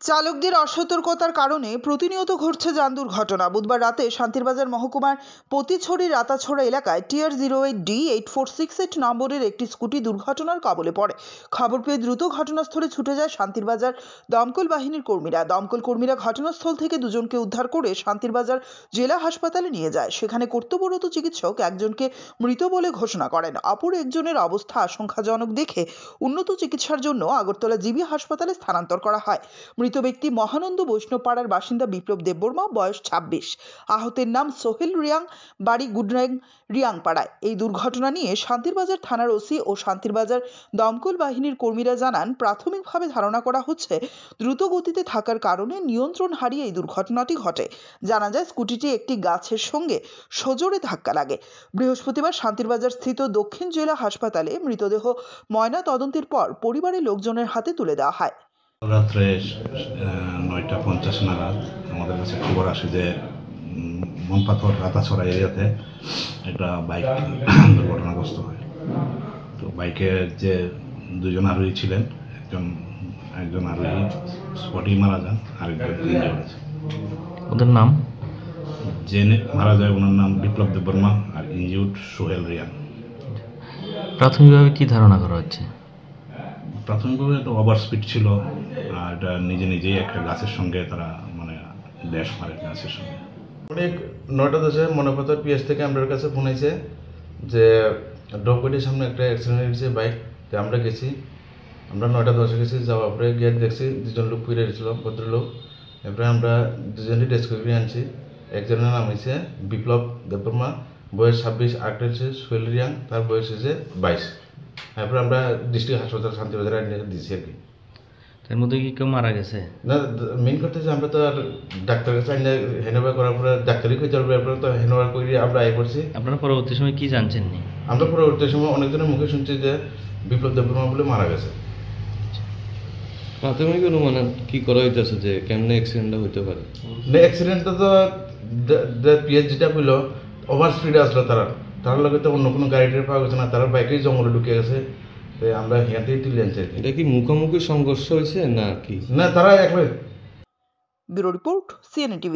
চালকদের অসতর্কতার কারণে প্রতিনিয়ত ঘটছে যান দুর্ঘটনা। বুধবার রাতে শান্তিরবাজার মহকুমার পতিছড়ি রাতাছড়া এলাকায় টিআর 08D8468 নম্বরের একটি স্কুটি দুর্ঘটনার কবলে পড়ে। খবর পেয়ে দ্রুত ঘটনাস্থলে ছুটে যায় শান্তিরবাজার দমকল বাহিনীর কর্মীরা। দমকল কর্মীরা ঘটনাস্থল থেকে দুজনকে উদ্ধার করে শান্তিরবাজার জেলা হাসপাতালে নিয়ে যায়। সেখানে কর্তব্যরত চিকিৎসক একজনকে মৃত বলে ঘোষণা করেন। অপর একজনের অবস্থা আশঙ্কাজনক দেখে উন্নত চিকিৎসার জন্য আগরতলা জিবি হাসপাতালে স্থানান্তর করা হয়। মৃত ব্যক্তি মহানন্দ বৈষ্ণবপাড়ার বাসিন্দা বিপ্লব দেববর্মা, বয়স 26। আহতের নাম সোহেল রিয়াং, বাড়ি গুডরাং রিয়াংপাড়ায়। এই দুর্ঘটনা নিয়ে শান্তিরবাজার থানার ওসি ও শান্তিরবাজার দমকল বাহিনীর কর্মীরা জানান, প্রাথমিকভাবে ধারণা করা হচ্ছে দ্রুত গতিতে থাকার কারণে নিয়ন্ত্রণ হারিয়ে এই দুর্ঘটনাটি ঘটে। জানা যায় স্কুটিটি একটি গাছের সঙ্গে সজোরে ধাক্কা লাগে। বৃহস্পতিবার শান্তিরবাজার স্থিত দক্ষিণ জেলা হাসপাতালে মৃতদেহ ময়না তদন্তের পর পরিবারের লোকজনের হাতে তুলে দেওয়া হয়। রাত্রে 9:50 নাগাদ আমাদের কাছে খবর আসে যে মনপাথর রাতাছড়া এরিয়াতে একটা বাইক দুর্ঘটনাগ্রস্ত হয়। তো বাইকে যে দুজন আরোহী ছিলেন, একজন আরোহী স্পটেই মারা যান, আরেকজন ইনজিওর্ড আছে। ওদের নাম যে মারা যায় ওনার নাম বিপ্লব দেববর্মা, আর ইনজিওর্ড সোহেল রিয়াং। প্রাথমিকভাবে কি ধারণা করা হচ্ছে? প্রাথমিকভাবে একটা ওভার স্পিড ছিল, আর এটা নিজেই একটা গাছের সঙ্গে তারা ড্যাশ মারে গাছের সঙ্গে। অনেক 9:10 মনোপথর পিএস থেকে আমাদের কাছে ফোন আইছে যে ডকবেটের সামনে একটা অ্যাক্সিডেন্ট হয়েছে বাইক। তো আমরা গেছি, আমরা 9:10 গেছি, যাওয়ার পরে গিয়ে দেখছি দুজন লোক ফিরে এসেছিল, ভদ্রলোক। এরপরে আমরা দুজনই টেস্ট করে আনছি। একজনের নাম হয়েছে বিপ্লব দেববর্মা, বয়স 26, আরেকটা হচ্ছে সোহেল রিয়াং, তার বয়স হচ্ছে 22। তারপরে আমরা ডিস্ট্রিক্ট হাসপাতাল শান্তিবাজারে দিয়েছি আর কি। তার মধ্যে কি কেউ মারা গেছে? না, মেইন কথা হচ্ছে আমরা তো আর ডাক্তারের কাছে হ্যান্ডওভার করার পরে ডাক্তারই খুঁজে যাওয়ার পরে তো হ্যান্ডওভার করে আমরা আই করছি। আপনারা পরবর্তী সময় কি জানছেন? আমরা পরবর্তী সময় অনেকজনের মুখে শুনছি যে বিপ্লব দেববর্মা বলে মারা গেছে। প্রাথমিক অনুমান কি করা হইতেছে যে কেমনে অ্যাক্সিডেন্টটা হইতে পারে? না, অ্যাক্সিডেন্টটা তো পিএস যেটা হইল ওভার স্পিডে আসলো, তার লগে তো অন্য কোনো গাড়িটা পাওয়া গেছে না, তারা বাইকেই জঙ্গলে ঢুকে গেছে। তো আমরা হেঁটেই তুলে আনছি। এটা কি মুখোমুখি সংঘর্ষ হয়েছে না কি? না, তারা একলাই। Bureau report, CNN TV।